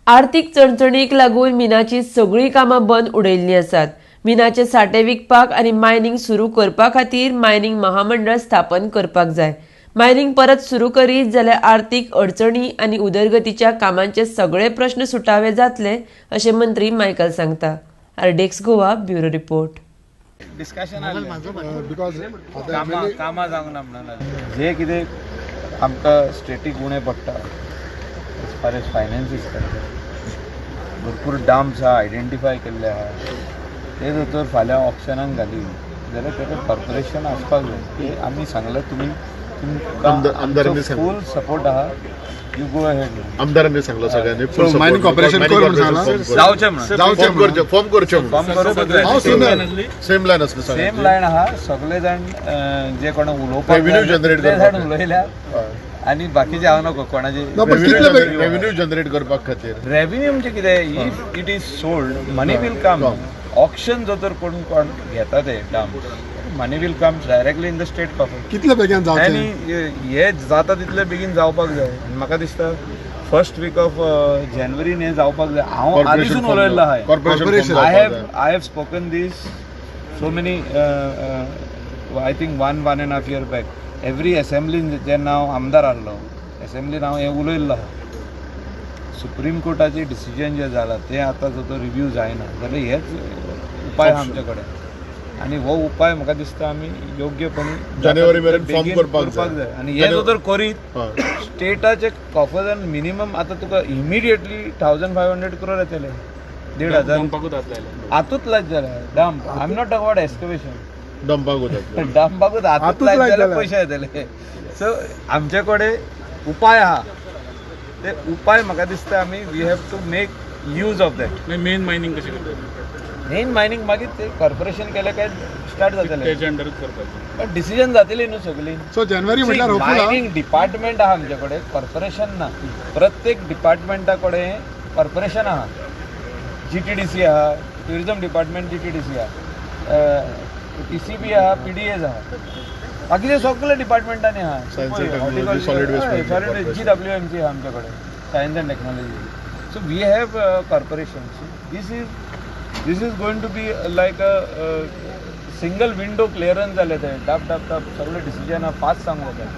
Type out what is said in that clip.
आर्थीक चणचणीक लागून मिनाची सगळीं कामां बंद उडयल्लीं आसात। मिनाचे साठे विकपाक आनी मायनिंग सुरू करपा खातीर मायनिंग महामंडळ स्थापन करपाक जाय। मायनिंग परत सुरू करीत जाल्यार आर्थीक अडचणी आनी उदरगतीच्या कामांचे सगळे प्रश्न सुटावे जातले, अशें मंत्री मायकल सांगता। आरडेक्स Goa bureau report. Discussion because कामां जावंक ना म्हणून जे कितें आमकां स्टेटीक उणें पडटा एज फार एज फायनान्सीस भरपूर डॅम्स आहा आयडेंटिफाय केल्ले आहा ते जर फाल्यां ऑप्शनाक घाली जाल्यार ताका कॉर्पोरेशन आसपाक जाय की आमी सांगलें तुमकां फूल सपोर्ट आहा यू गो अहेड। आमदारांनी सांगलं सगळ्यांनी फुल मायनिंग कॉर्पोरेशन जावचें म्हणून फॉर्म करचे सेम लायन आसली सेम लायन आहा सगळे जाण जे कोण उलोवपाक रेव्हेन्यू जनरेट ते जाण उलयल्या आनी बाकीचे हांव नको कोणाचे रेव्हेन्यू जनरेट करपाक खातीर रेव्हेन्यू म्हणजे कितें if it is sold money will come auction जो तर कोण घेता ते डाम money will come directly in the state coffer कितले बेगीन जावचें आनी हे जाता तितले बेगीन जावपाक जाय आनी म्हाका दिसता फर्स्ट वीक ऑफ जानेवारीन हे जावपाक जाय। हांव आदींसून उलयल्लो आहाय corporation I have spoken this so many I think 1.5 year back every असेंब्लीन जेन्ना हांव आमदार आहलो असेंब्लीन हांव हें उलयल्लो आहा सुप्रीम कोर्टाचें डिसिजन जें जालां तें आतां जो तो रिव्यू जायना जाल्यार हेच उपाय आहा आमचे कडेन आनी हो उपाय म्हाका दिसता आमी योग्यपणे जानेवारी मेरेन फॉर्म करपाक जाय आनी हे जो तर करीत स्टेटाचे कॉफर्सान मिनिमम आतां तुका इमिडिएटली 1500 crore येतले 1,500 हातूंत लायत जाल्यार dump I am not talk about excavation डंपाकूच हातूंत लायत जाल्यार पयशे येतले। सो आमचे कडेन उपाय आहा ते उपाय म्हाका दिसता आमी we have to make use of that. Main mining कशें करतात मेन मायनिंग मागीर ते कॉर्पोरेशन केले काय स्टार्ट जातले तेजे अंडरूच करपाचें पण डिसिजन जातली न्हू सगळी। सो जानेवारी म्हटल्यार मायनिंग डिपार्टमेंट आहा आमचे कडेन कॉर्पोरेशन ना प्रत्येक डिपार्टमेंटा कडेन कॉर्पोरेशन आहा GTDC आहा ट्युरिझम डिपार्टमेंट GTDC आहा PCB आहा PDAs आहा बाकीचे सगळे डिपार्टमेंटांनी आहा GWMC आहा आमचे कडेन science and technology. So we have corporation this is going to be like a single window clearance जाले ते डब सगळे डिसिजन फास्ट सांगू